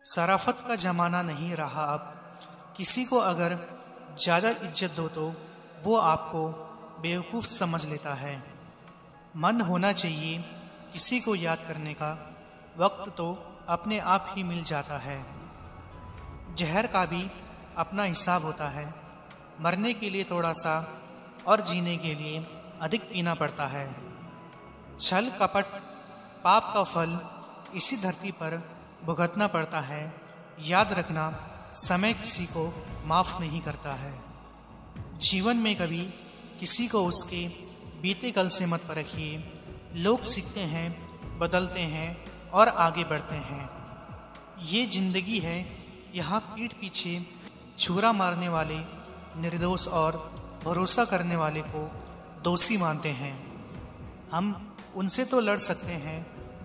शराफत का ज़माना नहीं रहा अब। किसी को अगर ज़्यादा इज्जत दो तो वो आपको बेवकूफ़ समझ लेता है। मन होना चाहिए किसी को याद करने का, वक्त तो अपने आप ही मिल जाता है। जहर का भी अपना हिसाब होता है, मरने के लिए थोड़ा सा और जीने के लिए अधिक पीना पड़ता है। छल कपट पाप का फल इसी धरती पर भुगतना पड़ता है। याद रखना, समय किसी को माफ़ नहीं करता है। जीवन में कभी किसी को उसके बीते कल से मत परखिए। लोग सीखते हैं, बदलते हैं और आगे बढ़ते हैं। ये जिंदगी है, यहाँ पीठ पीछे छुरा मारने वाले निर्दोष और भरोसा करने वाले को दोषी मानते हैं। हम उनसे तो लड़ सकते हैं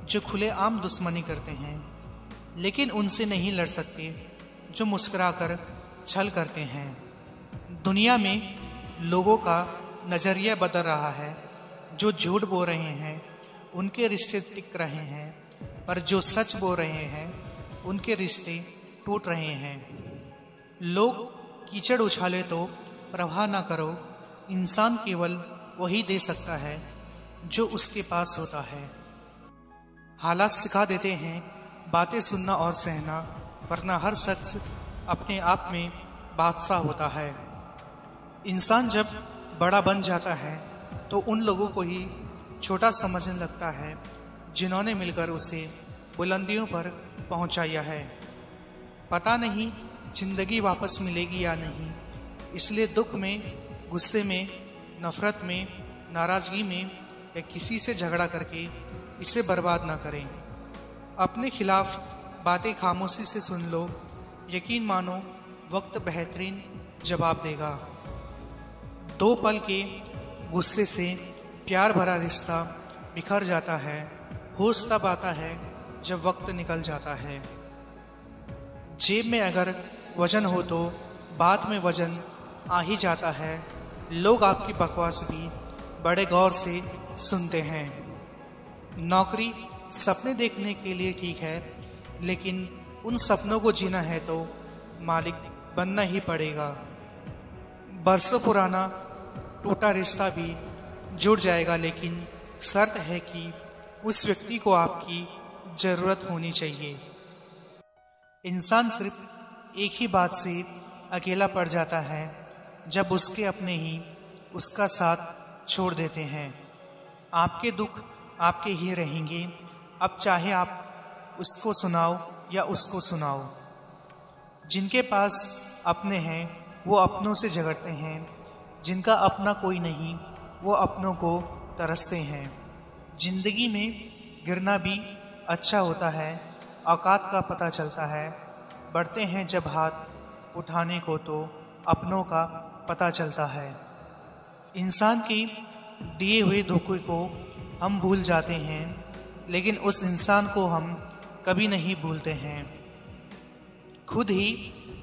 जो खुलेआम दुश्मनी करते हैं, लेकिन उनसे नहीं लड़ सकते जो मुस्कुराकर छल करते हैं। दुनिया में लोगों का नज़रिया बदल रहा है। जो झूठ बोल रहे हैं उनके रिश्ते टिक रहे हैं, पर जो सच बोल रहे हैं उनके रिश्ते टूट रहे हैं। लोग कीचड़ उछाले तो प्रवाह ना करो। इंसान केवल वही दे सकता है जो उसके पास होता है। हालात सिखा देते हैं बातें सुनना और सहना, वरना हर शख्स अपने आप में बादशाह होता है। इंसान जब बड़ा बन जाता है तो उन लोगों को ही छोटा समझने लगता है जिन्होंने मिलकर उसे बुलंदियों पर पहुंचाया है। पता नहीं जिंदगी वापस मिलेगी या नहीं, इसलिए दुख में, गुस्से में, नफरत में, नाराज़गी में या किसी से झगड़ा करके इसे बर्बाद ना करें। अपने खिलाफ बातें खामोशी से सुन लो। यकीन मानो वक्त बेहतरीन जवाब देगा। दो पल के गुस्से से प्यार भरा रिश्ता बिखर जाता है। होश तब आता है जब वक्त निकल जाता है। जेब में अगर वजन हो तो बात में वजन आ ही जाता है। लोग आपकी बकवास भी बड़े गौर से सुनते हैं। नौकरी सपने देखने के लिए ठीक है, लेकिन उन सपनों को जीना है तो मालिक बनना ही पड़ेगा। बरसों पुराना टूटा रिश्ता भी जुड़ जाएगा, लेकिन शर्त है कि उस व्यक्ति को आपकी ज़रूरत होनी चाहिए। इंसान सिर्फ एक ही बात से अकेला पड़ जाता है जब उसके अपने ही उसका साथ छोड़ देते हैं। आपके दुख आपके ही रहेंगे, अब चाहे आप उसको सुनाओ या उसको सुनाओ। जिनके पास अपने हैं वो अपनों से झगड़ते हैं, जिनका अपना कोई नहीं वो अपनों को तरसते हैं। जिंदगी में गिरना भी अच्छा होता है, औकात का पता चलता है। बढ़ते हैं जब हाथ उठाने को तो अपनों का पता चलता है। इंसान के दिए हुए धोखे को हम भूल जाते हैं, लेकिन उस इंसान को हम कभी नहीं भूलते हैं। खुद ही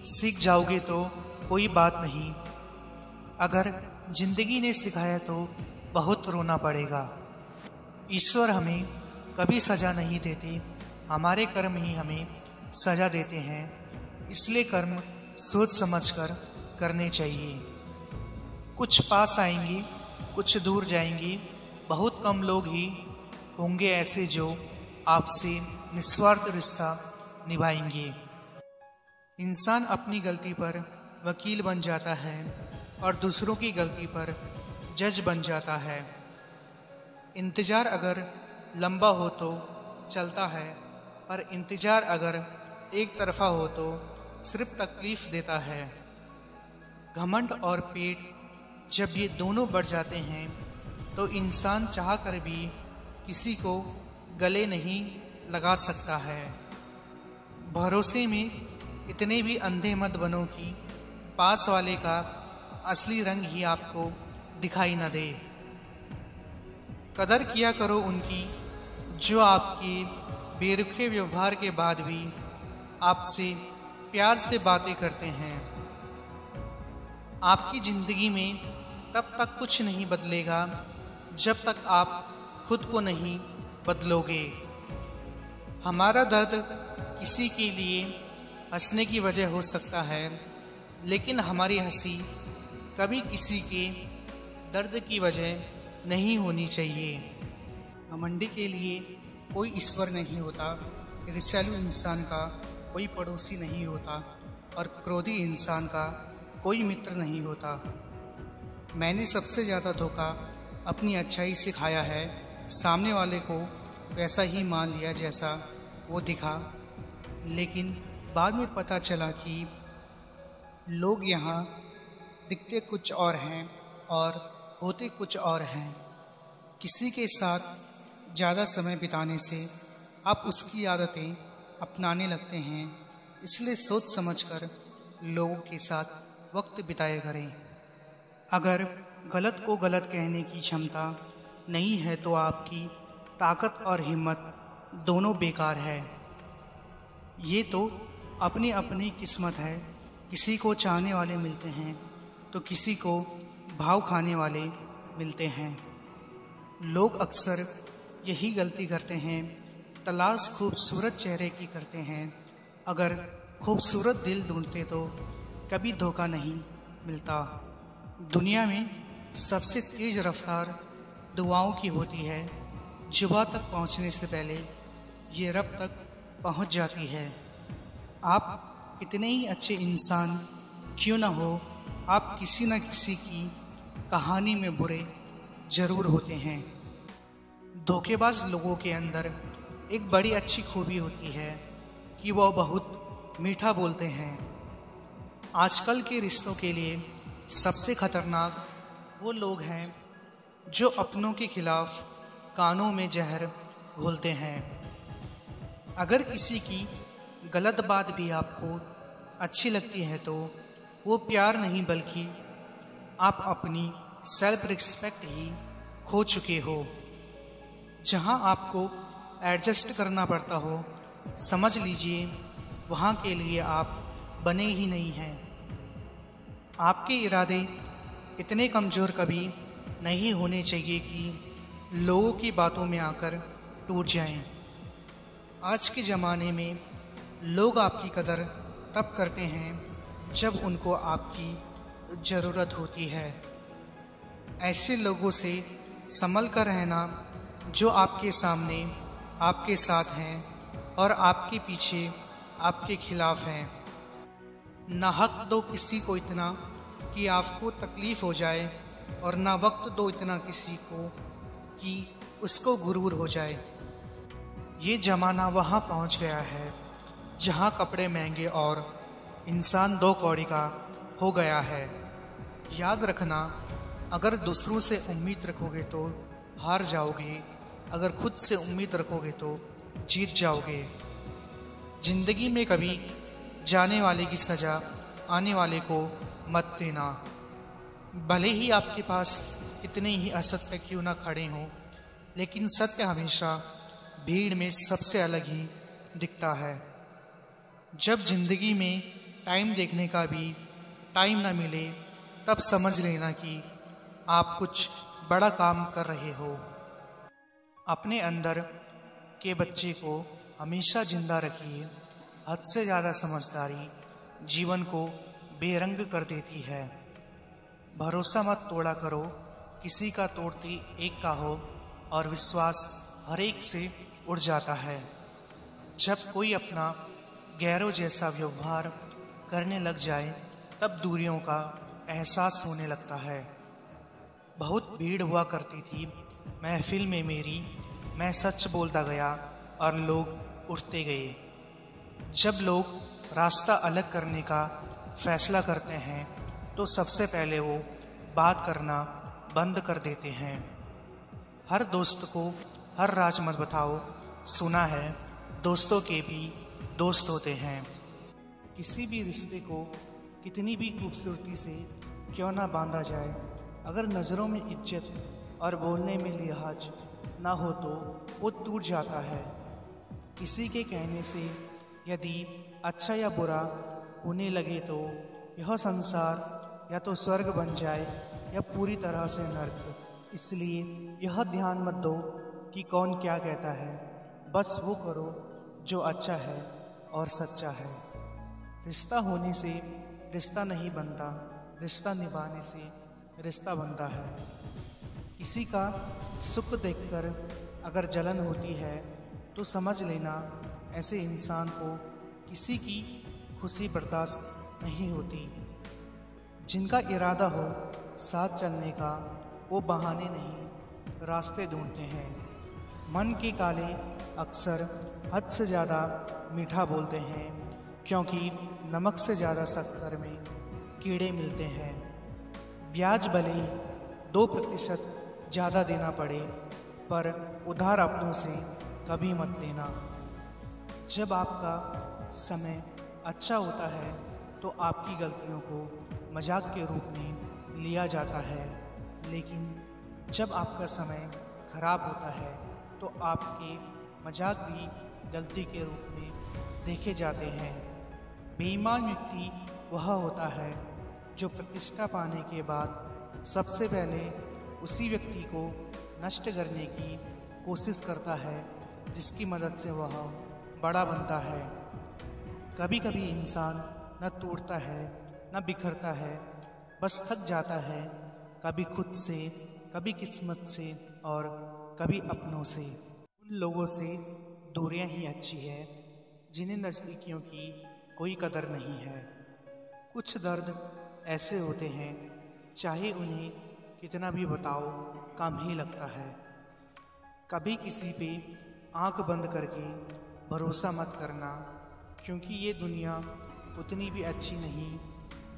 सीख जाओगे तो कोई बात नहीं, अगर जिंदगी ने सिखाया तो बहुत रोना पड़ेगा। ईश्वर हमें कभी सज़ा नहीं देते, हमारे कर्म ही हमें सज़ा देते हैं। इसलिए कर्म सोच समझकर करने चाहिए। कुछ पास आएंगे, कुछ दूर जाएंगे। बहुत कम लोग ही होंगे ऐसे जो आपसे निस्वार्थ रिश्ता निभाएंगे। इंसान अपनी गलती पर वकील बन जाता है और दूसरों की गलती पर जज बन जाता है। इंतज़ार अगर लंबा हो तो चलता है, पर इंतज़ार अगर एक तरफा हो तो सिर्फ तकलीफ़ देता है। घमंड और पेट जब ये दोनों बढ़ जाते हैं तो इंसान चाह कर भी किसी को गले नहीं लगा सकता है। भरोसे में इतने भी अंधे मत बनो कि पास वाले का असली रंग ही आपको दिखाई न दे। कदर किया करो उनकी जो आपके बेरुखे व्यवहार के बाद भी आपसे प्यार से बातें करते हैं। आपकी ज़िंदगी में तब तक कुछ नहीं बदलेगा जब तक आप खुद को नहीं बदलोगे। हमारा दर्द किसी के लिए हंसने की वजह हो सकता है, लेकिन हमारी हंसी कभी किसी के दर्द की वजह नहीं होनी चाहिए। घमंडी के लिए कोई ईश्वर नहीं होता, ईर्ष्यालु इंसान का कोई पड़ोसी नहीं होता और क्रोधी इंसान का कोई मित्र नहीं होता। मैंने सबसे ज़्यादा धोखा अपनी अच्छाई से खाया है। सामने वाले को वैसा ही मान लिया जैसा वो दिखा, लेकिन बाद में पता चला कि लोग यहाँ दिखते कुछ और हैं और होते कुछ और हैं। किसी के साथ ज़्यादा समय बिताने से आप उसकी आदतें अपनाने लगते हैं, इसलिए सोच समझकर लोगों के साथ वक्त बिताए करें। अगर गलत को गलत कहने की क्षमता नहीं है तो आपकी ताकत और हिम्मत दोनों बेकार है। ये तो अपनी अपनी किस्मत है। किसी को चाहने वाले मिलते हैं तो किसी को भाव खाने वाले मिलते हैं। लोग अक्सर यही गलती करते हैं, तलाश खूबसूरत चेहरे की करते हैं। अगर खूबसूरत दिल ढूंढते तो कभी धोखा नहीं मिलता। दुनिया में सबसे तेज रफ्तार दुआओं की होती है। जुबा तक पहुंचने से पहले ये रब तक पहुंच जाती है। आप कितने ही अच्छे इंसान क्यों न हो, आप किसी न किसी की कहानी में बुरे जरूर होते हैं। धोखेबाज लोगों के अंदर एक बड़ी अच्छी खूबी होती है कि वह बहुत मीठा बोलते हैं। आजकल के रिश्तों के लिए सबसे खतरनाक वो लोग हैं जो अपनों के खिलाफ कानों में जहर घोलते हैं। अगर किसी की गलत बात भी आपको अच्छी लगती है तो वो प्यार नहीं बल्कि आप अपनी सेल्फ रिस्पेक्ट ही खो चुके हो। जहां आपको एडजस्ट करना पड़ता हो, समझ लीजिए वहां के लिए आप बने ही नहीं हैं। आपके इरादे इतने कमज़ोर कभी नहीं होने चाहिए कि लोगों की बातों में आकर टूट जाएं। आज के ज़माने में लोग आपकी कदर तब करते हैं जब उनको आपकी ज़रूरत होती है। ऐसे लोगों से संभल कर रहना जो आपके सामने आपके साथ हैं और आपके पीछे आपके खिलाफ हैं। ना हक दो किसी को इतना कि आपको तकलीफ़ हो जाए और ना वक्त दो इतना किसी को कि उसको गुरूर हो जाए। ये ज़माना वहाँ पहुँच गया है जहाँ कपड़े महंगे और इंसान दो कौड़ी का हो गया है। याद रखना, अगर दूसरों से उम्मीद रखोगे तो हार जाओगे, अगर खुद से उम्मीद रखोगे तो जीत जाओगे। जिंदगी में कभी जाने वाले की सज़ा आने वाले को मत देना। भले ही आपके पास कितने ही असत्य क्यों ना खड़े हों, लेकिन सत्य हमेशा भीड़ में सबसे अलग ही दिखता है। जब जिंदगी में टाइम देखने का भी टाइम ना मिले, तब समझ लेना कि आप कुछ बड़ा काम कर रहे हो। अपने अंदर के बच्चे को हमेशा जिंदा रखिए। हद से ज़्यादा समझदारी जीवन को बेरंग कर देती है। भरोसा मत तोड़ा करो, किसी का तोड़ती एक का हो और विश्वास हर एक से उड़ जाता है। जब कोई अपना गैरों जैसा व्यवहार करने लग जाए तब दूरियों का एहसास होने लगता है। बहुत भीड़ हुआ करती थी महफिल में मेरी, मैं सच बोलता गया और लोग उठते गए। जब लोग रास्ता अलग करने का फैसला करते हैं तो सबसे पहले वो बात करना बंद कर देते हैं। हर दोस्त को हर राज मत बताओ। सुना है दोस्तों के भी दोस्त होते हैं। किसी भी रिश्ते को कितनी भी खूबसूरती से क्यों ना बांधा जाए, अगर नज़रों में इज्जत और बोलने में लिहाज ना हो तो वो टूट जाता है। किसी के कहने से यदि अच्छा या बुरा होने लगे तो यह संसार या तो स्वर्ग बन जाए या पूरी तरह से नर्क। इसलिए यह ध्यान मत दो कि कौन क्या कहता है, बस वो करो जो अच्छा है और सच्चा है। रिश्ता होने से रिश्ता नहीं बनता, रिश्ता निभाने से रिश्ता बनता है। किसी का सुख देखकर अगर जलन होती है तो समझ लेना ऐसे इंसान को किसी की खुशी बर्दाश्त नहीं होती। जिनका इरादा हो साथ चलने का वो बहाने नहीं रास्ते ढूंढते हैं। मन के काले अक्सर हद से ज़्यादा मीठा बोलते हैं, क्योंकि नमक से ज़्यादा शक्कर में कीड़े मिलते हैं। ब्याज भले ही 2% ज़्यादा देना पड़े, पर उधार अपनों से कभी मत लेना। जब आपका समय अच्छा होता है तो आपकी गलतियों को मजाक के रूप में लिया जाता है, लेकिन जब आपका समय खराब होता है तो आपके मजाक भी गलती के रूप में देखे जाते हैं। बेईमान व्यक्ति वह होता है जो प्रतिष्ठा पाने के बाद सबसे पहले उसी व्यक्ति को नष्ट करने की कोशिश करता है जिसकी मदद से वह बड़ा बनता है। कभी कभी इंसान न टूटता है न बिखरता है, बस थक जाता है, कभी खुद से, कभी किस्मत से और कभी अपनों से। उन लोगों से दूरियां ही अच्छी है जिन्हें नज़दीकियों की कोई कदर नहीं है। कुछ दर्द ऐसे होते हैं चाहे उन्हें कितना भी बताओ कम ही लगता है। कभी किसी पे आंख बंद करके भरोसा मत करना, क्योंकि ये दुनिया उतनी भी अच्छी नहीं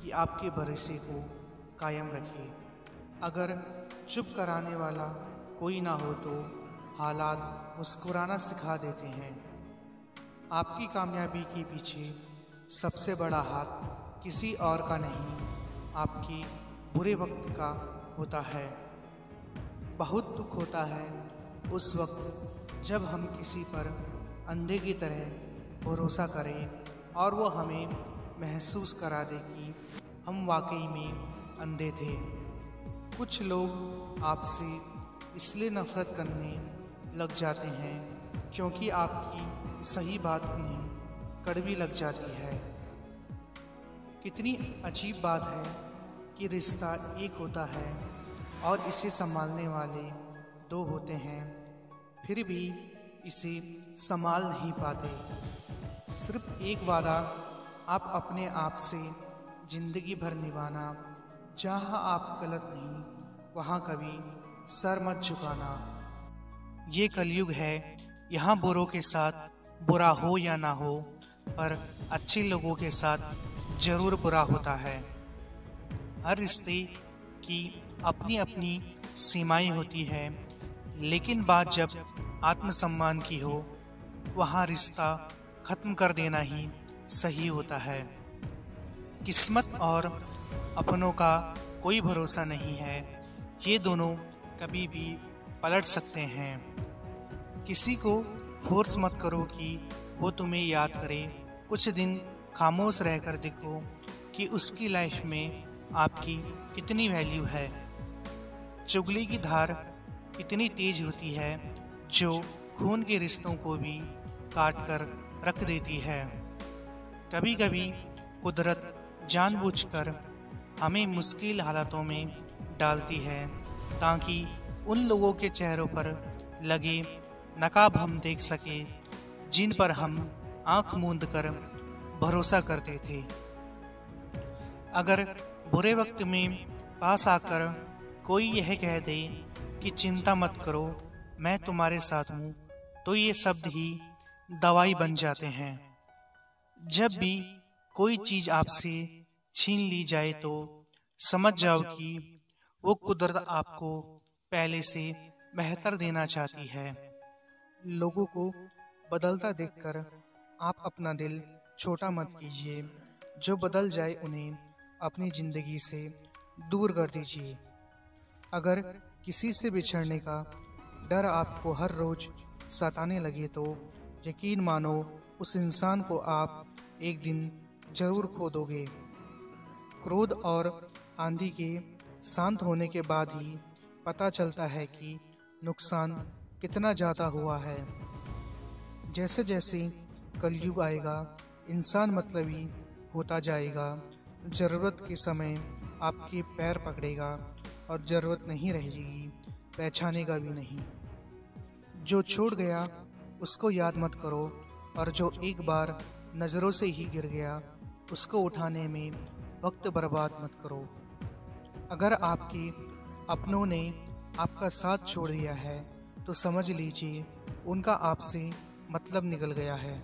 कि आपके भरोसे को कायम रखे। अगर चुप कराने वाला कोई ना हो तो हालात मुस्कुराना सिखा देते हैं। आपकी कामयाबी के पीछे सबसे बड़ा हाथ किसी और का नहीं, आपके बुरे वक्त का होता है। बहुत दुख होता है उस वक्त जब हम किसी पर अंधे की तरह भरोसा करें और वो हमें महसूस करा दे कि हम वाकई में अंधे थे। कुछ लोग आपसे इसलिए नफरत करने लग जाते हैं क्योंकि आपकी सही बात उन्हें कड़वी लग जाती है। कितनी अजीब बात है कि रिश्ता एक होता है और इसे संभालने वाले दो होते हैं, फिर भी इसे संभाल नहीं पाते। सिर्फ एक वादा आप अपने आप से जिंदगी भर निभाना, जहाँ आप गलत नहीं वहाँ कभी सर मत झुकाना। ये कलयुग है, यहाँ बुरों के साथ बुरा हो या ना हो, पर अच्छे लोगों के साथ जरूर बुरा होता है। हर रिश्ते की अपनी अपनी सीमाएं होती है, लेकिन बात जब आत्मसम्मान की हो, वहाँ रिश्ता खत्म कर देना ही सही होता है। किस्मत और अपनों का कोई भरोसा नहीं है, ये दोनों कभी भी पलट सकते हैं। किसी को फोर्स मत करो कि वो तुम्हें याद करे। कुछ दिन खामोश रहकर देखो कि उसकी लाइफ में आपकी कितनी वैल्यू है। चुगली की धार इतनी तेज होती है जो खून के रिश्तों को भी काट कर रख देती है। कभी कभी कुदरत जानबूझकर हमें मुश्किल हालातों में डालती है ताकि उन लोगों के चेहरों पर लगे नकाब हम देख सके जिन पर हम आंख मूंद कर भरोसा करते थे। अगर बुरे वक्त में पास आकर कोई यह कह दे कि चिंता मत करो, मैं तुम्हारे साथ हूँ, तो ये शब्द ही दवाई बन जाते हैं। जब भी कोई चीज़ आपसे छीन ली जाए तो समझ जाओ कि वो कुदरत आपको पहले से बेहतर देना चाहती है। लोगों को बदलता देखकर आप अपना दिल छोटा मत कीजिए। जो बदल जाए उन्हें अपनी ज़िंदगी से दूर कर दीजिए। अगर किसी से बिछड़ने का डर आपको हर रोज़ सताने लगे तो यकीन मानो उस इंसान को आप एक दिन जरूर खो दोगे। क्रोध और आंधी के शांत होने के बाद ही पता चलता है कि नुकसान कितना ज़्यादा हुआ है। जैसे जैसे कलयुग आएगा, इंसान मतलबी होता जाएगा। ज़रूरत के समय आपके पैर पकड़ेगा और ज़रूरत नहीं रहेगी, पहचानेगा भी नहीं। जो छूट गया उसको याद मत करो, और जो एक बार नज़रों से ही गिर गया उसको उठाने में वक्त बर्बाद मत करो। अगर आपके अपनों ने आपका साथ छोड़ दिया है तो समझ लीजिए उनका आपसे मतलब निकल गया है।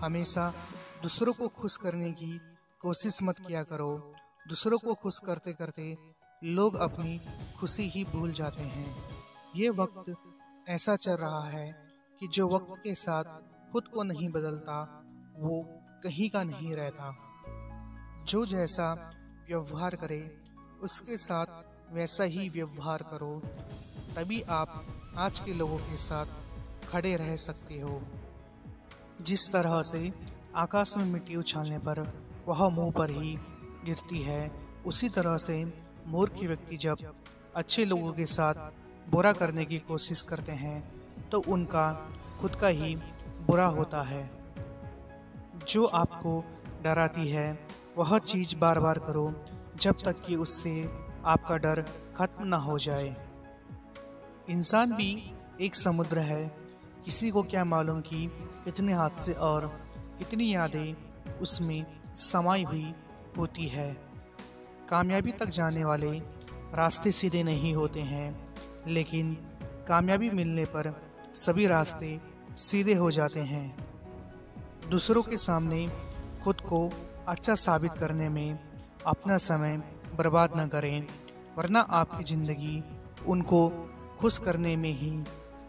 हमेशा दूसरों को खुश करने की कोशिश मत किया करो। दूसरों को खुश करते करते लोग अपनी खुशी ही भूल जाते हैं। ये वक्त ऐसा चल रहा है कि जो वक्त के साथ खुद को नहीं बदलता वो कहीं का नहीं रहता। जो जैसा व्यवहार करे उसके साथ वैसा ही व्यवहार करो, तभी आप आज के लोगों के साथ खड़े रह सकते हो। जिस तरह से आकाश में मिट्टी उछालने पर वह मुंह पर ही गिरती है, उसी तरह से मूर्ख व्यक्ति जब अच्छे लोगों के साथ बुरा करने की कोशिश करते हैं तो उनका खुद का ही बुरा होता है। जो आपको डराती है वह चीज़ बार बार करो जब तक कि उससे आपका डर खत्म ना हो जाए। इंसान भी एक समुद्र है, किसी को क्या मालूम कि कितने हादसे और कितनी यादें उसमें समाई हुई होती है। कामयाबी तक जाने वाले रास्ते सीधे नहीं होते हैं, लेकिन कामयाबी मिलने पर सभी रास्ते सीधे हो जाते हैं। दूसरों के सामने खुद को अच्छा साबित करने में अपना समय बर्बाद न करें, वरना आपकी ज़िंदगी उनको खुश करने में ही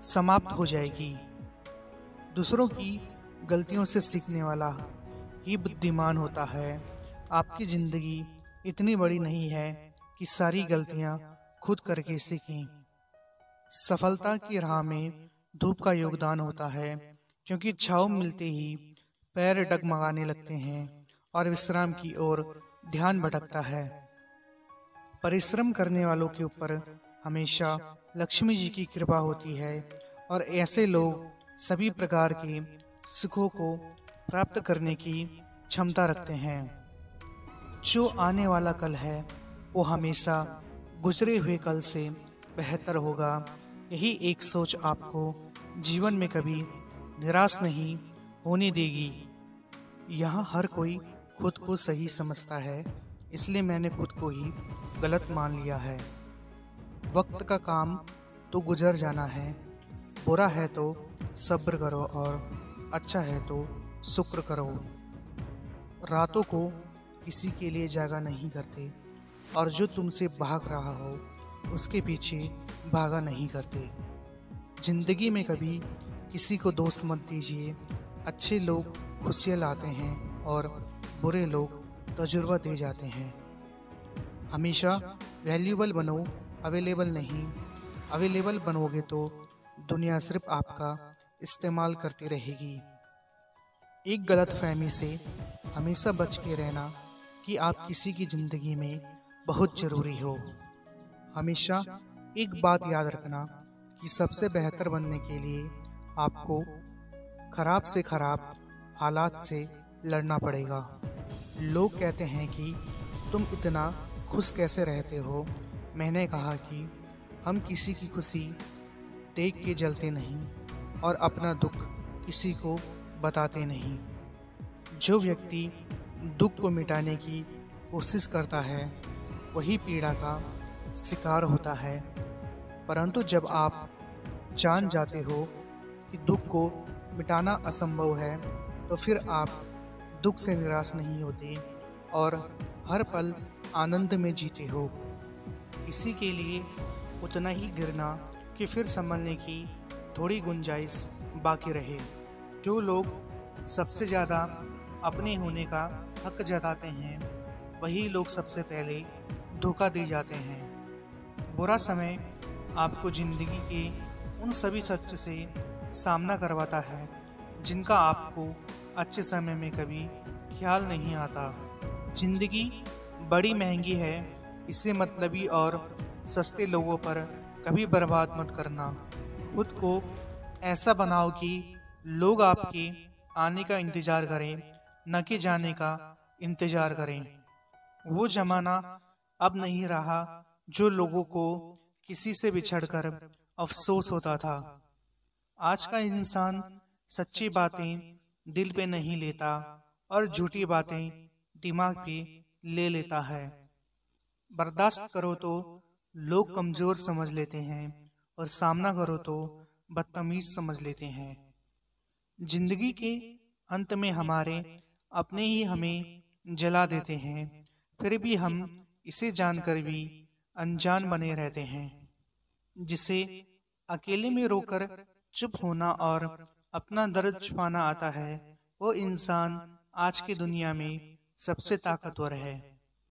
समाप्त हो जाएगी। दूसरों की गलतियों से सीखने वाला ही बुद्धिमान होता है। आपकी ज़िंदगी इतनी बड़ी नहीं है कि सारी गलतियां खुद करके सीखें। सफलता की राह में धूप का योगदान होता है, क्योंकि छाँव मिलते ही पैर डगमगाने लगते हैं और विश्राम की ओर ध्यान भटकता है। परिश्रम करने वालों के ऊपर हमेशा लक्ष्मी जी की कृपा होती है, और ऐसे लोग सभी प्रकार के सुखों को प्राप्त करने की क्षमता रखते हैं। जो आने वाला कल है वो हमेशा गुजरे हुए कल से बेहतर होगा। यही एक सोच आपको जीवन में कभी निराश नहीं होने देगी। यहाँ हर कोई खुद को सही समझता है, इसलिए मैंने खुद को ही गलत मान लिया है। वक्त का काम तो गुजर जाना है। बुरा है तो सब्र करो और अच्छा है तो शुक्र करो। रातों को किसी के लिए जागा नहीं करते, और जो तुमसे भाग रहा हो उसके पीछे भागा नहीं करते। जिंदगी में कभी किसी को दोस्त मत दीजिए। अच्छे लोग खुशियाँ लाते हैं और बुरे लोग तजुर्बा दे जाते हैं। हमेशा वैल्यूबल बनो, अवेलेबल नहीं। अवेलेबल बनोगे तो दुनिया सिर्फ आपका इस्तेमाल करती रहेगी। एक गलतफहमी से हमेशा बच के रहना कि आप किसी की ज़िंदगी में बहुत ज़रूरी हो। हमेशा एक बात याद रखना कि सबसे बेहतर बनने के लिए आपको खराब से खराब हालात से लड़ना पड़ेगा। लोग कहते हैं कि तुम इतना खुश कैसे रहते हो। मैंने कहा कि हम किसी की खुशी देख के जलते नहीं और अपना दुख किसी को बताते नहीं। जो व्यक्ति दुख को मिटाने की कोशिश करता है वही पीड़ा का शिकार होता है। परंतु जब आप जान जाते हो कि दुख को मिटाना असंभव है तो फिर आप दुख से निराश नहीं होते और हर पल आनंद में जीते हो। किसी के लिए उतना ही गिरना कि फिर संभलने की थोड़ी गुंजाइश बाकी रहे। जो लोग सबसे ज़्यादा अपने होने का हक जताते हैं वही लोग सबसे पहले धोखा दे जाते हैं। बुरा समय आपको ज़िंदगी के उन सभी सच से सामना करवाता है जिनका आपको अच्छे समय में कभी ख्याल नहीं आता। ज़िंदगी बड़ी महंगी है, इसे मतलबी और सस्ते लोगों पर कभी बर्बाद मत करना। खुद को ऐसा बनाओ कि लोग आपके आने का इंतजार करें, न कि जाने का इंतजार करें। वो जमाना अब नहीं रहा जो लोगों को किसी से बिछड़कर अफसोस होता था। आज का इंसान सच्ची बातें दिल पे नहीं लेता और झूठी बातें दिमाग पे ले लेता है। बर्दाश्त करो तो लोग कमजोर समझ लेते हैं और सामना करो तो बदतमीज समझ लेते हैं। जिंदगी के अंत में हमारे अपने ही हमें जला देते हैं, फिर भी हम इसे जानकर भी अनजान बने रहते हैं। जिसे अकेले में रोकर चुप होना और अपना दर्द छुपाना आता है, वो इंसान आज की दुनिया में सबसे ताकतवर है।